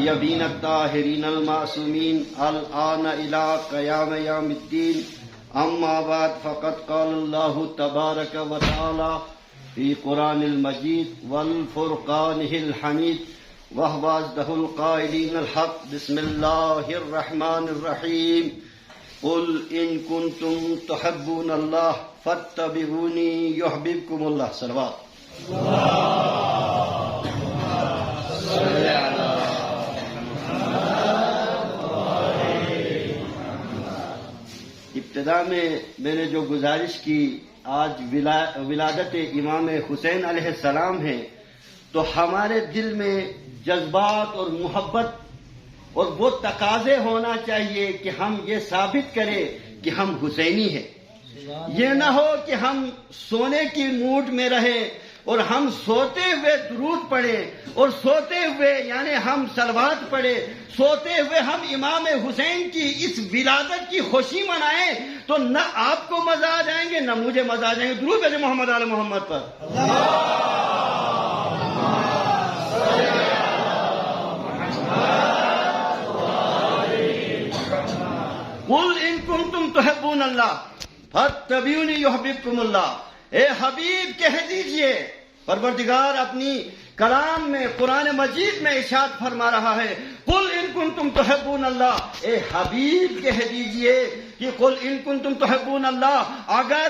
طیبین الطاہرین المعصومین الآن الی قیام یوم الدین اما بعد فقد قال اللہ تبارک و تعالی فی قرآن المجید والفرقانہ الحمید وهو أصدق القائلين الحق بسم الله الرحمن الرحيم قل إن كنتم تحبون الله فاتبعوني يحببكم الله صلوات ابتدا میں نے جو گزارش کی آج ولادت امام حسین علیہ السلام ہے تو ہمارے دل میں جذبات اور محبت اور وہ تقاضے ہونا چاہیے کہ ہم یہ ثابت کریں کہ ہم حسینی ہیں. یہ نہ ہو کہ ہم سونے کی موڈ میں رہیں اور ہم سوتے ہوئے درود پڑھیں اور سوتے ہوئے یعنی ہم صلوات پڑھیں، سوتے ہوئے ہم امام حسین کی اس ولادت کی خوشی منائیں تو نہ آپ کو مزہ آ جائیں گے نہ مجھے مزہ آ جائیں گے. درود بھیجیں محمد آل محمد پر. قل ان کنتم تحبون اللہ فاتبعونی یحببکم اللہ. اے حبیب کہہ دیجئے، پروردگار اپنی کلام میں قرآن مجید میں ارشاد فرما رہا ہے قل ان کنتم تحبون اللہ. اے حبیب کہہ دیجئے کہ قل ان کنتم تحبون اللہ، اگر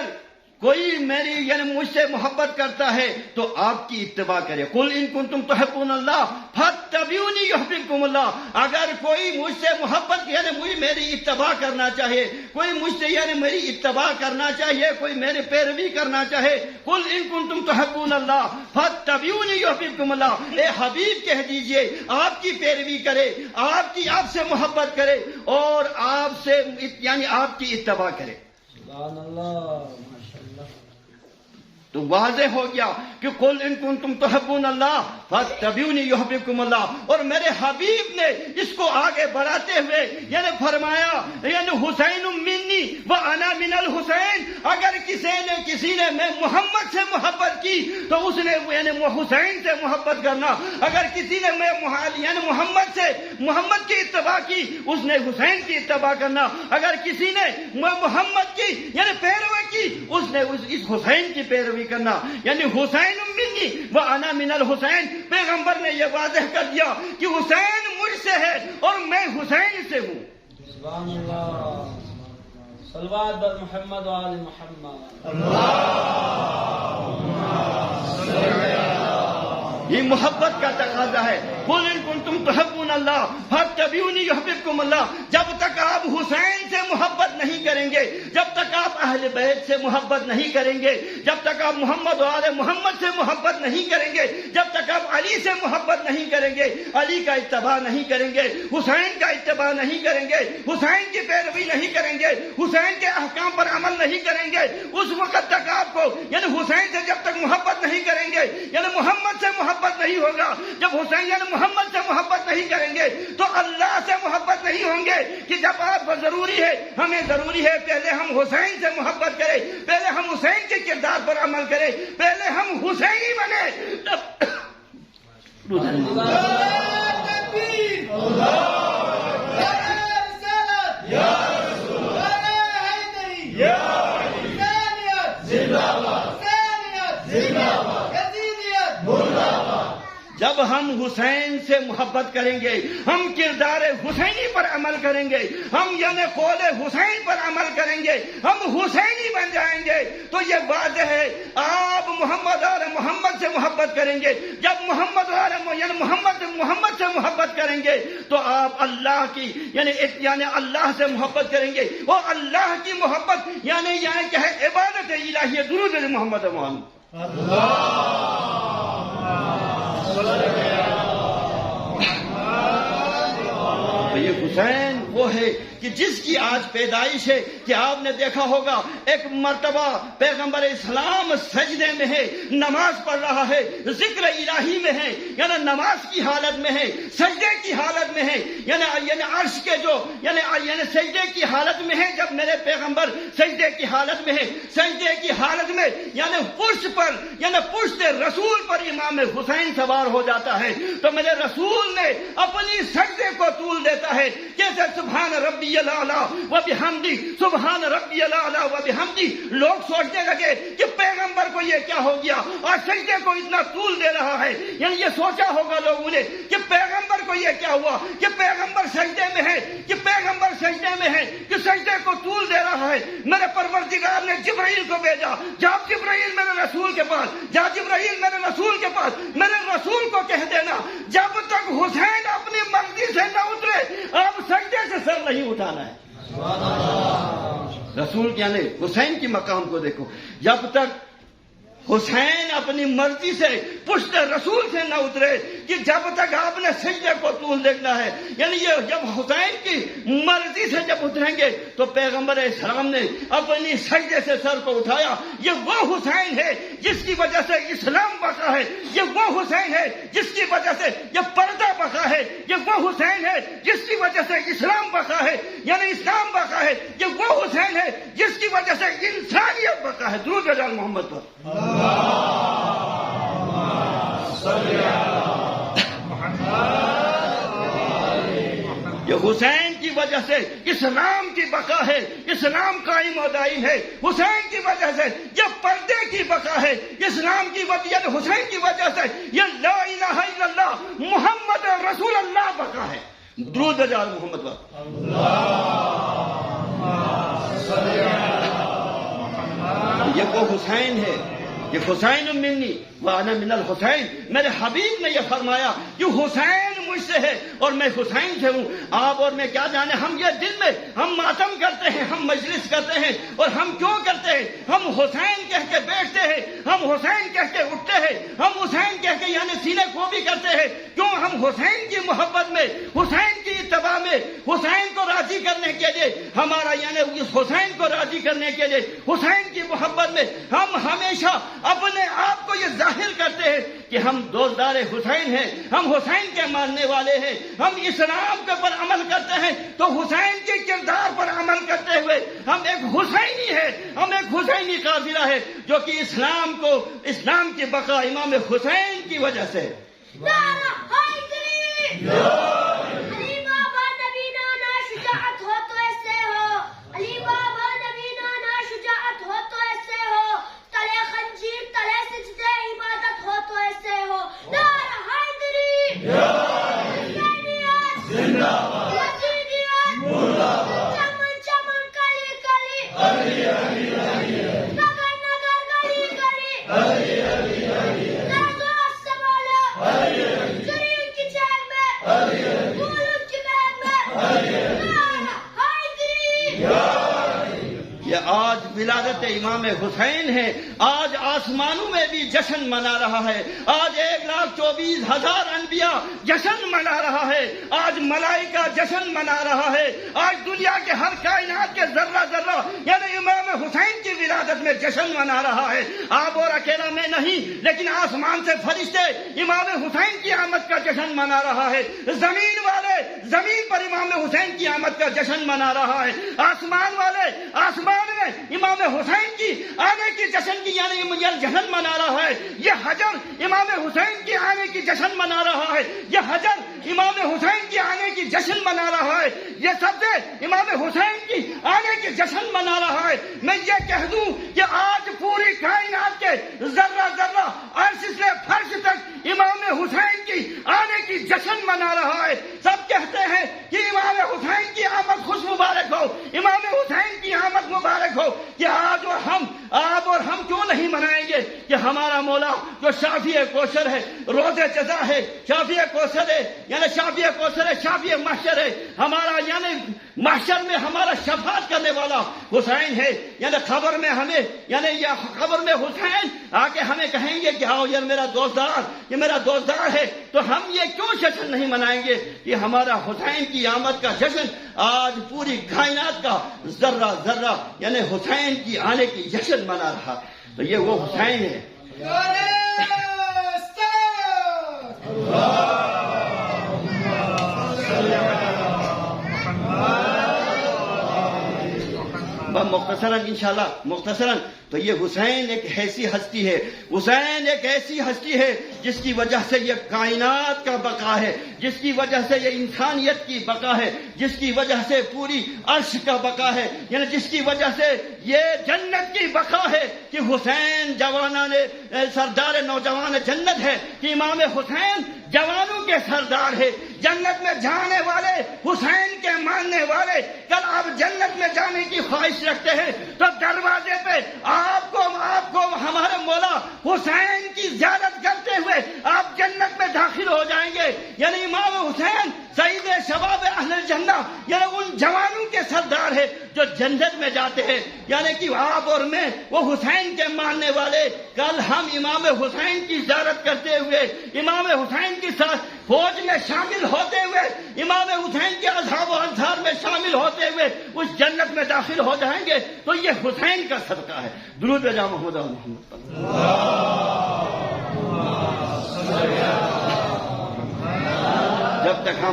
کوئی میری یعنی مجھ سے محبت کرتا ہے تو آپ کی اتباع کرے. قل ان کنتم تحبون اللہ فاتبعونی یحببکم اللہ. اگر کوئی مجھ سے محبت یعنی میری اتباع کرنا چاہے، کوئی مجھ سے یعنی میری اتباع کرنا چاہیے، کوئی میری پیروی کرنا چاہے، قل ان کنتم تحبون اللہ فاتبعونی یحببکم اللہ. اے حبیب کہہ دیجئے آپ کی پیروی کرے، آپ سے محبت کرے اور آپ سے یعنی آپ کی اتباع کرے. سبحان اللہ. تو واضح ہو گیا کہ قل ان کنتم تحبون اللہ فاتبعونی یحببکم اللہ. اور میرے حبیب نے اس کو آگے بڑھاتے ہوئے یعنی فرمایا یعنی حسین منی وانا من الحسین. اگر کسی نے میں محمد سے محبت کی تو اس نے یعنی حسین سے محبت کرنا. اگر کسی نے میں یعنی محمد کی اتباع کی اس نے حسین کی اتباع کرنا. اگر کسی نے محمد کی یعنی پیروی کی اس نے اس حسین کی پیروی کرنا. یعنی حسین منی وانا من الحسین. پیغمبر نے یہ واضح کر دیا کہ حسین مجھ سے ہے اور میں حسین سے ہوں. سبحان اللہ. صلوات بر محمد و آل محمد. یہ محبت کا تقاضا ہے. قل ان کنتم تحبون اللہ فاتبعونی یحببکم اللہ. جب تک آپ حسین سے محبت نہیں کریں گے، جب تک آپ اہل بیت سے محبت نہیں کریں گے، جب تک آپ محمد و آل محمد سے محبت نہیں کریں گے، جب تک آپ علی سے محبت نہیں کریں گے، علی کا اتباع نہیں کریں گے، حسین کا اتباع نہیں کریں گے، حسین کی پیروی نہیں کریں گے، حسین کے احکام پر عمل نہیں کریں گے، اس وقت تک آپ کو یعنی حسین سے جب تک محبت نہیں کریں گے یعنی محمد سے محبت نہیں ہوگا. جب حسین یعنی محمد سے محبت نہیں کریں گے تو اللہ سے محبت نہیں ہوں گے. کہ جب آپ ضروری ہے، ہمیں ضروری ہے پہلے ہم حسین سے محبت کریں، پہلے ہم حسین کے کردار پر عمل کریں، پہلے ہم حسینی بنے. جب ہم حسین سے محبت کریں گے، ہم کردار حسینی پر عمل کریں گے، ہم یعنی قول حسین پر عمل کریں گے، ہم حسینی بن جائیں گے. تو یہ واضح ہے آپ محمد اور محمد سے محبت کریں گے. جب محمد اور یعنی محمد سے محبت کریں گے تو آپ اللہ کی یعنی اللہ سے محبت کریں گے. وہ اللہ کی محبت یعنی کیا ہے؟ عبادت الہی. درود محمد محمد. تو یہ حسین وہ ہے کہ جس کی آج پیدائش ہے کہ آپ نے دیکھا ہوگا ایک مرتبہ پیغمبر اسلام سجدے میں ہے، نماز پڑھ رہا ہے، ذکر الہی میں ہے، یعنی نماز کی حالت میں ہے، سجدے کی حالت میں ہے، یعنی عرش کے جو یعنی سجدے کی حالت میں ہے. جب میرے پیغمبر سجدے کی حالت میں ہے، سجدے کی حالت میں یعنی پشت رسول پر امام حسین سوار ہو جاتا ہے تو میرے رسول نے اپنی سجدے کو طول دیتا ہے. کیسے سبحان ربی الاعلی و بحمدی، سبحان ربی الاعلی و بحمدی. لوگ سوچنے لگے کہ پیغمبر کو یہ کیا ہو گیا اور سجدے کو اتنا طول دے رہا ہے. یعنی یہ سوچا ہوگا لوگوں نے کہ پیغمبر کو یہ کیا ہوا کہ پیغمبر سجدے میں ہے، کہ پیغمبر سجدے میں ہے، کہ سجدے کو طول دے رہا ہے. میرے پروردگار نے جبرائیل کو بھیجا، جا جبرائیل میرے رسول کے پاس، جا جبرائیل میرے رسول کے پاس، میرے رسول کو کہہ دینا جب تک حسین اپنی مرضی سے نہ اترے اب سجدے سے سر نہیں اٹھانا ہے. رسول یعنی حسین کی مقام کو دیکھو، جب تک حسین اپنی مرضی سے پشت رسول سے نہ اترے کہ جب تک آپ نے سجدے کو طول دیکھنا ہے. یعنی یہ جب حسین کی مرضی سے جب اتریں گے تو پیغمبر اسلام نے اپنی سجدے سے سر کو اٹھایا. یہ وہ حسین ہے جس کی وجہ سے اسلام بقا ہے، یہ وہ حسین ہے جس کی وجہ سے یہ پردہ بقا ہے، یہ وہ حسین ہے جس کی وجہ سے اسلام بقا ہے، یعنی اسلام بقا ہے. یہ وہ حسین ہے جس کی وجہ سے انسانیت بقا ہے. درود بھیجو محمد پر. یہ حسین کی وجہ سے اسلام کی بقا ہے، اسلام قائم و دائم ہے. حسین کی وجہ سے یہ پردے کی بقا ہے، اسلام کی وجہ یعنی حسین کی وجہ سے یہ لا الہ الا اللہ محمد رسول اللہ بقا ہے. درود بھیجو محمد پر. یہ وہ حسین ہے، یہ حسین منی وانا من الحسین. میرے حبیب نے یہ فرمایا کہ حسین مجھ سے ہے اور میں حسین سے ہوں. آپ اور میں کیا جانے، ہم یہ دل میں ہم ماتم کرتے ہیں، ہم مجلس کرتے ہیں، اور ہم کیوں کرتے ہیں؟ ہم حسین کہہ کے بیٹھتے ہیں، ہم حسین کہہ کے اٹھتے ہیں، ہم حسین کہہ کے یعنی سینے کو بھی کرتے ہیں. کیوں؟ ہم حسین کی محبت میں، حسین کی اتباع میں، حسین کو راضی کرنے کے لیے ہمارا یعنی اس حسین کو راضی کرنے کے لیے حسین کی محبت میں ہم ہمیشہ اپنے آپ کو یہ ظاہر کرتے ہیں کہ ہم دوستدار حسین ہیں، ہم حسین کے ماننے والے ہیں، ہم اسلام کے پر عمل کرتے ہیں تو حسین کے کردار پر عمل کرتے ہوئے ہم ایک حسینی ہے، ہم ایک حسینی قافلہ ہے جو کہ اسلام کی بقا امام حسین کی وجہ سے. علی بابا نبی نانا شجاعت ہو تو ایسے ہو، علی بابا نبی نانا شجاعت ہو تو ایسے ہو، تلے خنجیر تلے سجدے عبادت ہو تو ایسے ہو. نعرہ حیدری، حسینیت زندہ باد، یزیدیت مرد آباد، چمن چمن کلی کلی، علی علی علی، نگر نگر گلی گلی، علی علی علی، درخواست سے بولو، علی علی، زمین کی چہر میں، علی علی، ملک کی مہر میں، علی علی، نعرہ حیدری. یہ آج ولادت امام حسین ہے. آج آسمانوں میں بھی جشن منا رہا ہے. آج 1,24,000 انبیاء جشن منا رہا ہے. آج ملائکہ جشن منا رہا ہے. آج دنیا کے ہر کائنات کے ذرہ ذرہ یعنی امام حسین کی ولادت میں جشن منا رہا ہے. آپ اور اکیلا میں نہیں لیکن آسمان سے فرشتے امام حسین کی آمد کا جشن منا رہا ہے. زمین والے زمین پر امام حسین کی آمد کا جشن منا رہا ہے. آسمان والے آسمان میں امام حسین کی آنے کی جشن کی یعنی جشن منا رہا ہے. یہ حجر امام حسین کی آنے کی جشن منا رہا ہے. یہ حجر امام حسین کی آنے کی جشن منا رہا ہے. یہ سبزے امام حسین کی آنے کی جشن منا رہا ہے. میں یہ کہہ دوں کہ آج پوری کائنات کے ذرہ ذرہ عرش سے فرش تک امام حسین کی آنے کی جشن منا رہا ہے. سب کہتے ہیں کہ امام حسین کی آمد خوش مبارک ہو، امام حسین کی آمد مبارک ہو. کہ آج اور آپ اور ہم کیوں نہیں منائیں گے کہ ہمارا مولا جو شافی کوثر ہے، روز جزا ہے، شافی کوثر ہے یعنی شافی کوثر ہے، شافی محشر ہے. ہمارا یعنی محشر میں ہمارا شفاعت کرنے والا حسین ہے. یعنی خبر میں ہمیں یعنی یہ خبر میں حسین آ کے ہمیں کہیں گے کہ آؤ یہ میرا دوستدار ہے. تو ہم یہ کیوں جشن نہیں منائیں گے کہ ہمارا حسین کی آمد کا جشن آج پوری کائنات کا ذرہ ذرہ یعنی حسین کی آنے کی جشن منا رہا. تو یہ وہ حسین ہے. مختصراً انشاءاللہ مختصراً تو یہ حسین ایک ایسی ہستی ہے، حسین ایک ایسی ہستی ہے جس کی وجہ سے یہ کائنات کا بقا ہے، جس کی وجہ سے یہ انسانیت کی بقا ہے، جس کی وجہ سے پوری عرش کا بقا ہے، یعنی جس کی وجہ سے یہ جنت کی بقا ہے کہ حسین جوانان سردار نوجوان جنت ہے، کہ امام حسین جوانوں کے سردار ہے. جنت میں جانے والے حسین کے ماننے والے کل آپ جنت میں جانے کی خواہش رکھتے ہیں تو دروازے پہ آپ کو ہمارے مولا حسین کی زیارت کرتے ہوئے آپ جنت میں داخل ہو جائیں گے. یعنی امام حسین سعید شباب اہل الجنہ یعنی ان جوانوں کے سردار ہے جو جنت میں جاتے ہیں. یعنی کہ آپ اور میں وہ حسین کے ماننے والے کل ہم امام حسین کی زیارت کرتے ہوئے امام حسین کے ساتھ فوج میں شامل ہوتے ہوئے امام حسین کے اصحاب و انصار میں شامل ہوتے ہوئے اس جنت میں داخل ہو جائیں گے. تو یہ حسین کا صدقہ ہے. درود جا محمد جب تک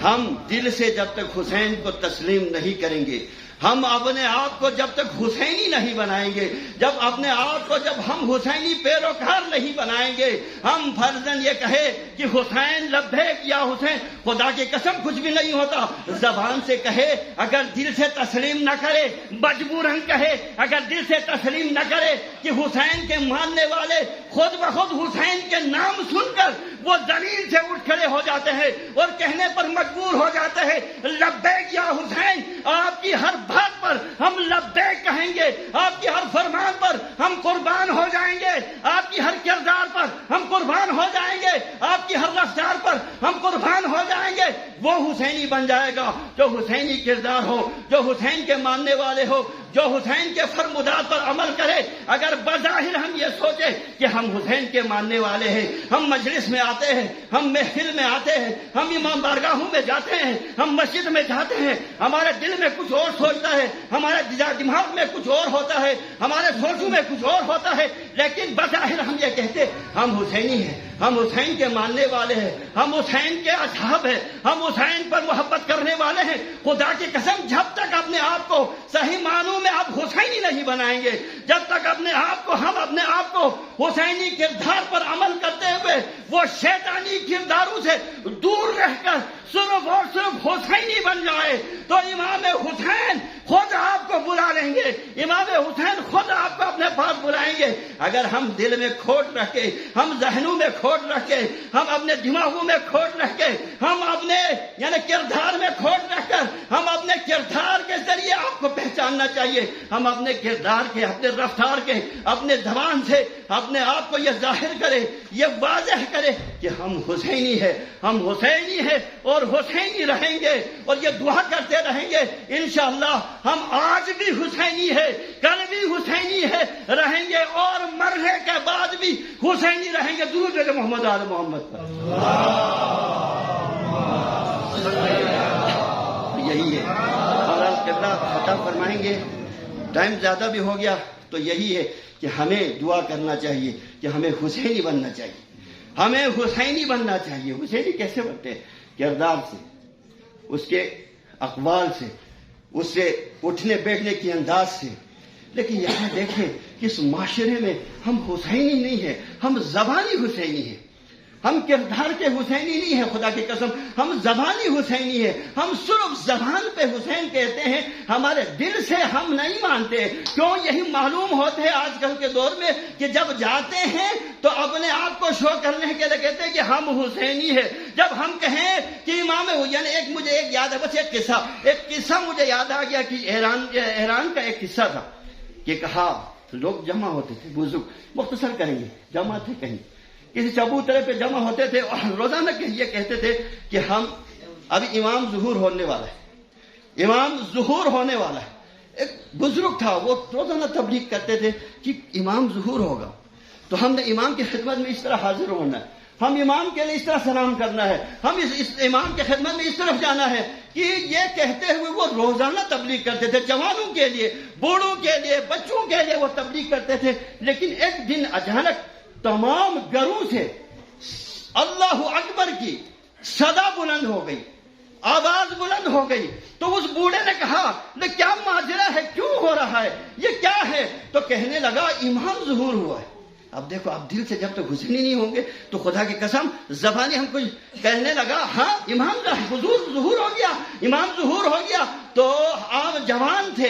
ہم دل سے جب تک حسین کو تسلیم نہیں کریں گے، ہم اپنے آپ کو جب تک حسینی نہیں بنائیں گے، جب اپنے آپ کو جب ہم حسینی پیروکار نہیں بنائیں گے، ہم فرضاً یہ کہے کہ حسین لبیک یا حسین، خدا کی قسم کچھ بھی نہیں ہوتا. زبان سے کہے اگر دل سے تسلیم نہ کرے، مجبوراً کہے اگر دل سے تسلیم نہ کرے کہ حسین کے ماننے والے خود بخود حسین کے نام سن کر وہ زمین سے اٹھ کھڑے ہو جاتے ہیں اور کہنے پر مجبور ہو جاتے ہیں لبیک یا حسین، آپ کی ہر بات پر ہم لبیک کہیں گے، آپ کی ہر فرمان پر ہم قربان ہو جائیں گے، آپ کی ہر کردار پر ہم قربان ہو جائیں گے، آپ کی ہر رفتار پر ہم قربان ہو جائیں گے. وہ حسینی بن جائے گا جو حسینی کردار ہو، جو حسین کے ماننے والے ہو، جو حسین کے فرمودات پر عمل کرے. اگر بظاہر ہم یہ سوچے کہ ہم حسین کے ماننے والے ہیں، ہم مجلس میں آتے ہیں، ہم محفل میں آتے ہیں، ہم امام بارگاہوں میں جاتے ہیں، ہم مسجد میں جاتے ہیں، ہمارے دل میں کچھ اور سوچتا ہے، ہمارے دماغ میں کچھ اور ہوتا ہے، ہمارے سوچوں میں کچھ اور ہوتا ہے، لیکن بظاہر ہم یہ کہتے ہم حسینی ہیں، ہم حسین کے ماننے والے ہیں، ہم حسین کے اصحاب ہیں، ہم حسین پر محبت کرنے والے ہیں. خدا کی قسم جب تک اپنے آپ کو صحیح معنوں میں آپ حسینی نہیں بنائیں گے، جب تک ہم اپنے آپ کو حسینی کردار پر عمل کرتے ہوئے وہ شیطانی کرداروں سے دور رہ کر صرف اور صرف حسینی بن جائے تو امام حسین خود آپ کو بلا لیں گے، امام حسین خود آپ کو اپنے پاس بلائیں گے. اگر ہم دل میں کھوٹ رکھ کے، ہم ذہنوں میں کھوٹ رکھ کے، ہم اپنے دماغوں میں کھوٹ رکھ کے، ہم اپنے یعنی کردار میں کھوٹ رکھ کر ہم اپنے کردار کے ذریعے آپ کو پہچاننا چاہیے، ہم اپنے کردار کے، اپنے رفتار کے، اپنے زبان سے اپنے آپ کو یہ ظاہر کرے، یہ واضح کرے کہ ہم حسینی ہیں، ہم حسینی ہیں اور حسینی رہیں گے اور یہ دعا کرتے رہیں گے. انشاءاللہ ہم آج بھی حسینی ہے، کل بھی حسینی ہے رہیں گے اور مرنے کے بعد بھی حسینی رہیں گے. درود محمد آل محمد پر. یہی ہے اور خطا فرمائیں گے. ٹائم زیادہ بھی ہو گیا تو یہی ہے کہ ہمیں دعا کرنا چاہیے کہ ہمیں حسینی بننا چاہیے، ہمیں حسینی بننا چاہیے. حسینی کیسے بنتے ہیں؟ کردار سے، اس کے اقوال سے، اس سے اٹھنے بیٹھنے کے انداز سے. لیکن یہاں دیکھیں کہ اس معاشرے میں ہم حسینی نہیں ہیں، ہم زبانی حسینی ہیں، ہم کردار کے حسینی نہیں ہیں. خدا کی قسم ہم زبانی حسینی ہیں، ہم صرف زبان پہ حسین کہتے ہیں، ہمارے دل سے ہم نہیں مانتے. کیوں؟ یہی معلوم ہوتے ہیں آج کل کے دور میں کہ جب جاتے ہیں تو اپنے آپ کو شو کرنے کے لیے کہتے ہیں کہ ہم حسینی ہیں. جب ہم کہیں کہ امام یعنی مجھے ایک یاد ہے، بس ایک قصہ مجھے یاد آ گیا کہ ایران کا ایک قصہ تھا کہ کہا لوگ جمع ہوتے تھے، بزرگ مختصر کریں گے، جمع تھے کہیں کسی چبوترے پہ جمع ہوتے تھے اور روزانہ یہ کہتے تھے کہ ہم ابھی امام ظہور ہونے والا ہے، امام ظہور ہونے والا ہے. ایک بزرگ تھا، وہ روزانہ تبلیغ کرتے تھے کہ امام ظہور ہوگا تو ہم نے امام کی خدمت میں اس طرح حاضر ہونا ہے. ہم امام کے لیے اس طرح سلام کرنا ہے، ہم اس امام کے خدمت میں اس طرف جانا ہے کہ یہ کہتے ہوئے وہ روزانہ تبلیغ کرتے تھے، جوانوں کے لیے، بوڑھوں کے لیے، بچوں کے لیے وہ تبلیغ کرتے تھے. لیکن ایک دن اچانک تمام گھروں سے اللہ اکبر کی صدا بلند ہو گئی، آواز بلند ہو گئی. تو اس بوڑھے نے کہا کیا ماجرا ہے، کیوں ہو رہا ہے، یہ کیا ہے؟ تو کہنے لگا امام ظہور ہوا ہے. اب دیکھو، اب دل سے جب تک حسینی نہیں ہوں گے تو خدا کی قسم زبانی ہم کچھ کہنے لگا. ہاں امام ظہور ہو گیا، امام ظہور ہو گیا. تو آپ جوان تھے،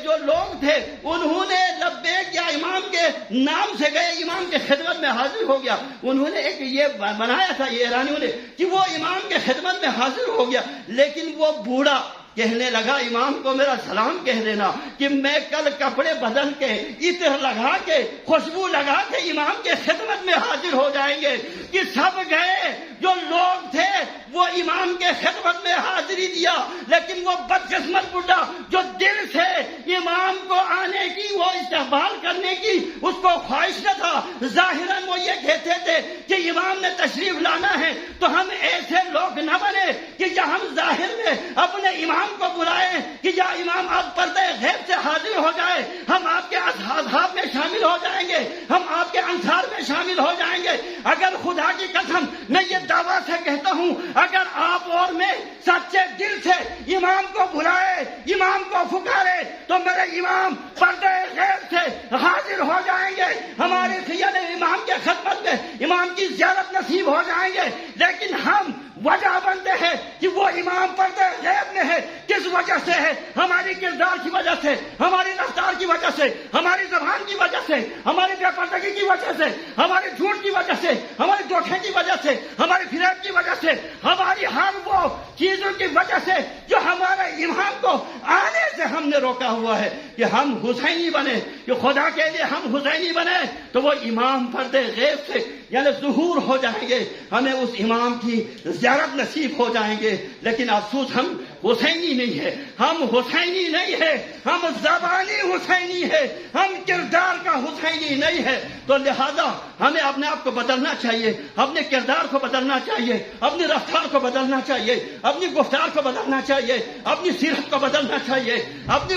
جو لوگ تھے انہوں نے لبیک یا امام کے نام سے گئے، امام کے خدمت میں حاضر ہو گیا. انہوں نے ایک یہ بنایا تھا یہ ایرانیوں نے کہ وہ امام کے خدمت میں حاضر ہو گیا. لیکن وہ بوڑھا کہنے لگا امام کو میرا سلام کہہ دینا کہ میں کل کپڑے بدل کے، عطر لگا کے، خوشبو لگا کے امام کے خدمت میں حاضر ہو جائیں گے. کہ سب گئے، جو لوگ تھے وہ امام کے خدمت میں حاضری دیا. لیکن وہ بدقسمت بوڑھا جو دل سے امام کو آنے کی، وہ استقبال کرنے کی اس کو خواہش نہ تھا، ظاہراً وہ یہ کہتے تھے کہ امام نے تشریف لانا ہے. تو ہم ایسے لوگ نہ بنے کہ یا ہم ظاہر میں اپنے امام کو بلائیں کہ یا امام آپ پردے غیب سے حاضر ہو جائے، ہم آپ کے اصحاب میں شامل ہو جائیں گے، ہم آپ کے انصار میں شامل ہو جائیں گے. اگر خدا کی قسم میں یہ دعویٰ سے کہتا ہوں، اگر آپ اور میں سچے دل سے امام کو بلائے، امام کو پکارے تو میرے امام پردے غیب سے حاضر ہو جائیں گے، ہماری خیال امام کے خدمت میں امام کی زیارت نصیب ہو جائیں گے. لیکن ہم وجہ بنتے ہیں کہ وہ امام پردے غیب میں ہے. کس وجہ سے ہے؟ ہماری کردار کی وجہ سے، ہماری رفتار کی وجہ سے، ہماری زبان کی وجہ سے، ہماری بے پردگی کی وجہ سے، ہماری جھوٹ کی وجہ سے، ہمارے دھوکے کی وجہ سے، ہماری فریب کی وجہ سے، ہماری ہر وہ چیزوں کی وجہ سے جو ہمارے امام کو آنے سے ہم نے روکا ہوا ہے کہ ہم حسینی بنے، کہ خدا کے لیے ہم حسینی بنے. تو وہ امام پردے غیب سے یعنی ظہور ہو جائیں گے، ہمیں اس امام کی زیارت نصیب ہو جائیں گے. لیکن افسوس ہم حسینی نہیں ہے، ہم حسینی نہیں ہے، ہم زبانی حسینی ہے، ہم کردار کا حسینی نہیں ہے. تو لہذا ہمیں اپنے آپ کو بدلنا چاہیے، اپنے کردار کو بدلنا چاہیے، اپنی رفتار کو بدلنا چاہیے، اپنی گفتار کو بدلنا چاہیے، اپنی سیرت کو بدلنا چاہیے، اپنی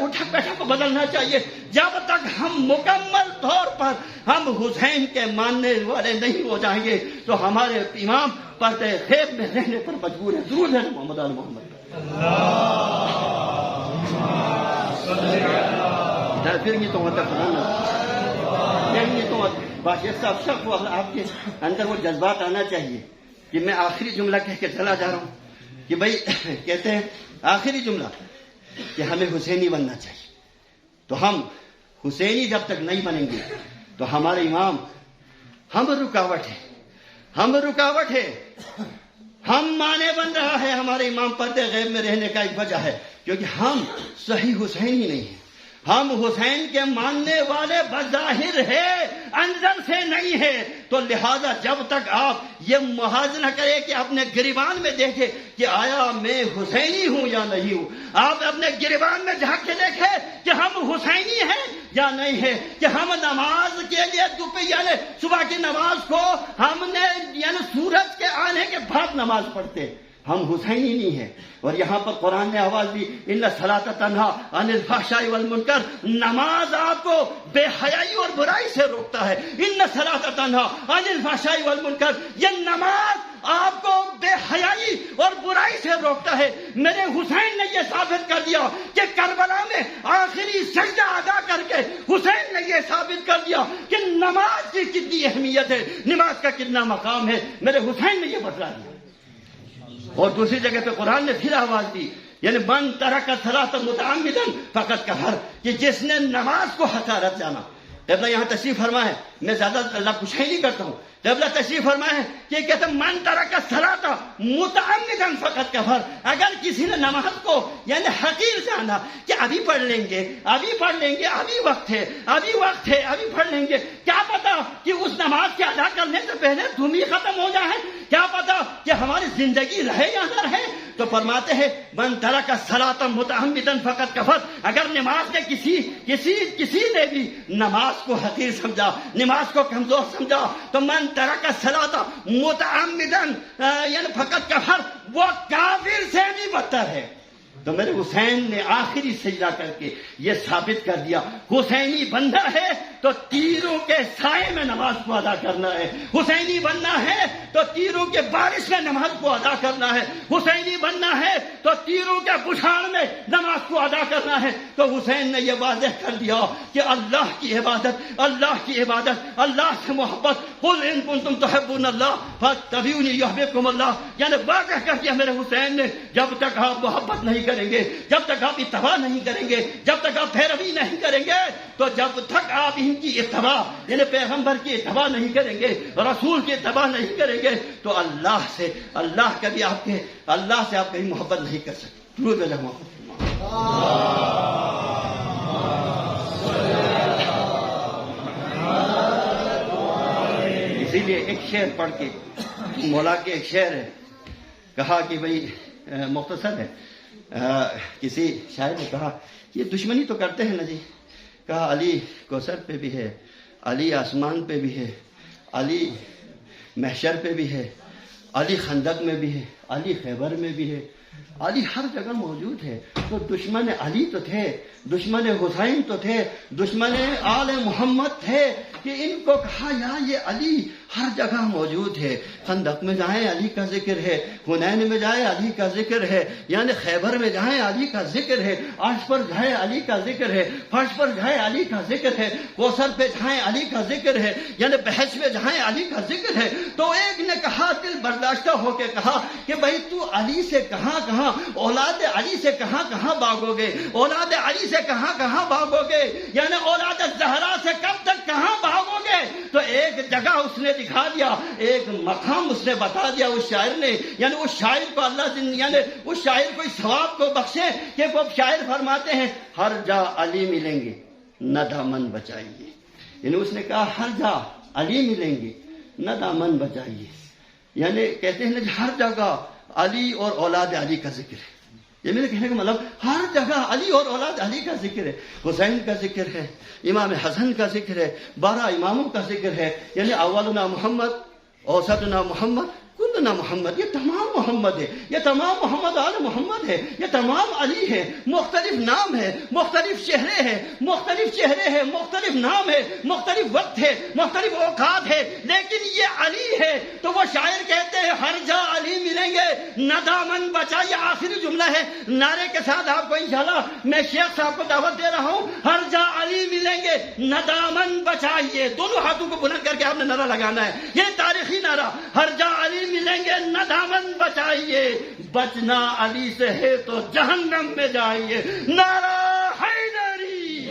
اٹھک بیٹھک کو بدلنا چاہیے. جب تک ہم مکمل طور پر ہم حسین کے ماننے والے نہیں ہو جائیں گے تو ہمارے امام پردے غیب میں رہنے پر مجبور ہے. ضرور ہے محمد آل محمد. پھر یہ تو باشر صاحب سب کو آپ کے اندر وہ جذبات آنا چاہیے کہ میں آخری جملہ کہہ کے چلا جا رہا ہوں کہ بھائی کہتے ہیں آخری جملہ کہ ہمیں حسینی بننا چاہیے. تو ہم حسینی جب تک نہیں بنیں گے تو ہمارے امام ہم رکاوٹ ہے، ہم رکاوٹ ہے، ہم مانے بن رہا ہے. ہمارے امام پردے غیب میں رہنے کا ایک وجہ ہے کیونکہ ہم صحیح حسین ہی نہیں ہیں. ہم حسین کے ماننے والے بظاہر ہے، اندر سے نہیں ہے. تو لہذا جب تک آپ یہ محاذ نہ کریں کہ اپنے گریبان میں دیکھیں کہ آیا میں حسینی ہوں یا نہیں ہوں، آپ اپنے گریبان میں جھانک کے دیکھیں کہ ہم حسینی ہیں یا نہیں ہے، کہ ہم نماز کے لیے یعنی صبح کی نماز کو ہم نے یعنی سورج کے آنے کے بعد نماز پڑھتے، ہم حسینی نہیں ہیں. اور یہاں پر قرآن نے آواز دی ان الصلاۃ تنہا عن الفحشاء والمنکر، نماز آپ کو بے حیائی اور برائی سے روکتا ہے. ان الصلاۃ تنہا عن الفحشاء والمنکر، یہ نماز آپ کو بے حیائی اور برائی سے روکتا ہے. میرے حسین نے یہ ثابت کر دیا کہ کربلا میں آخری سجدہ ادا کر کے حسین نے یہ ثابت کر دیا کہ نماز کی کتنی اہمیت ہے، نماز کا کتنا مقام ہے. میرے حسین نے یہ بتلا دیا. اور دوسری جگہ پہ قرآن نے پھر آواز دی یعنی من ترک الصلاۃ متعمدا فقد کفر، کہ جس نے نماز کو حقارت جانا. قبلہ یہاں تشریف فرما ہے، میں زیادہ اللہ کچھ ہی نہیں کرتا ہوں. قبلہ تشریف فرما ہے کہ کہتے ہیں من ترک الصلاۃ متعمدا فقد کفر. اگر کسی نے نماز کو یعنی حقیر جانا کہ ابھی پڑھ لیں گے، ابھی پڑھ لیں گے، ابھی وقت ہے، ابھی وقت ہے، ابھی پڑھ لیں گے، کیا پتا کہ اس نماز کے ادا کرنے سے پہلے دھوم ہی ختم ہو جائے، کیا پتا کہ ہماری زندگی رہے یا نہ رہے. تو فرماتے ہیں من ترک الصلاۃ متعمدا فقد کفر. اگر نماز نے کسی نے بھی نماز کو حقیر سمجھا، نماز کو کمزور سمجھا، تو من ترک الصلاۃ متعمدا یعنی فقد کفر، وہ کافر سے بھی بدتر ہے. تو میرے حسین نے آخری سجدہ کر کے یہ ثابت کر دیا حسینی بننا ہے تو تیروں کے سائے میں نماز کو ادا کرنا ہے، حسینی بننا ہے تو تیروں کے بارش میں نماز کو ادا کرنا ہے، حسینی بننا ہے تو تیروں کے بچھاڑ میں نماز کو ادا کرنا ہے. تو حسین نے یہ واضح کر دیا کہ اللہ کی عبادت، اللہ سے محبت، قل ان کنتم تحبون اللہ فاتبعونی یحببکم اللہ، یعنی واضح کر دیا میرے حسین نے جب تک آپ محبت نہیں کریں گے، جب تک آپ اتباع نہیں کریں گے، جب تک آپ پیروی نہیں کریں گے، تو جب تک آپ ان کی اتباع یعنی پیغمبر کی اتباع نہیں کریں گے، رسول کی اتباع نہیں کریں گے، تو اللہ سے آپ کبھی محبت نہیں کر سکتے. درود اللہ محمد. اسی لیے ایک شعر پڑھ کے مولا کے ایک شعر ہے، کہا کہ بھئی مختصر ہے، کسی شاعر نے کہا یہ دشمنی تو کرتے ہیں نا جی، کہا علی کوثر پہ بھی ہے، علی آسمان پہ بھی ہے، علی محشر پہ بھی ہے، علی خندق میں بھی ہے، علی خیبر میں بھی ہے، علی ہر جگہ موجود ہے. تو دشمن علی تو تھے، دشمن حسین تو تھے، دشمن آل محمد تھے کہ ان کو کہا یا یہ علی ہر جگہ موجود ہے. خندق میں جائیں علی کا ذکر ہے، حنین میں جائیں علی کا ذکر ہے، یعنی خیبر میں جائیں علی کا ذکر ہے، عرش پر جائیں علی کا ذکر ہے، فرش پر جائیں علی کا ذکر ہے، کوثر پہ جائیں علی کا ذکر ہے، یعنی بحث میں جائیں علی کا ذکر ہے. تو ایک نے کہا دل برداشتہ ہو کے کہا کہ بھائی تو علی سے کہاں اولاد علی سے کہاں بھاگو گے، اولاد علی سے کہاں بھاگو گے، یعنی اولاد زہرا سے کب تک کہاں بھاگو گے. تو ایک جگہ اس نے دکھا دیا، ایک مقام اس نے بتا دیا اس شاعر نے، یعنی اس شاعر کو اللہ یعنی اس شاعر کو اس ثواب کو بخشے کہ وہ شاعر فرماتے ہیں ہر جا علی ملیں گے نہ دامن بچائیے. یعنی اس نے کہا ہر جا علی ملیں گے نہ دامن بچائیے، یعنی کہتے ہیں ہر جگہ علی اور اولاد علی کا ذکر ہے. یہ میرے کہنے کا مطلب ہر جگہ علی اور اولاد علی کا ذکر ہے، حسین کا ذکر ہے، امام حسن کا ذکر ہے، 12 اماموں کا ذکر ہے، یعنی اولنا محمد، اوسطنا محمد، کلنا محمد. یہ تمام محمد ہے، یہ تمام محمد آل محمد ہے، یہ تمام علی ہے. مختلف نام ہے، مختلف چہرے ہیں، مختلف نام ہے، مختلف وقت ہے، مختلف اوقات ہے، لیکن یہ علی ہے. تو وہ شاعر کہتے ہیں ہر جا علی ملیں گے نہ دامن بچائیے. آخری جملہ ہے، نعرے کے ساتھ آپ کو انشاءاللہ میں شیخ صاحب کو دعوت دے رہا ہوں، ہر جا علی ملیں گے نہ دامن بچائیے. دونوں ہاتھوں کو بلند کر کے آپ نے نعرہ لگانا ہے، یہ تاریخی نعرہ، ہر جا علی ملیں گے نہ دامن بچائیے، بچنا علی سے ہے تو جہنم میں جائیے. نعرہ حیدری.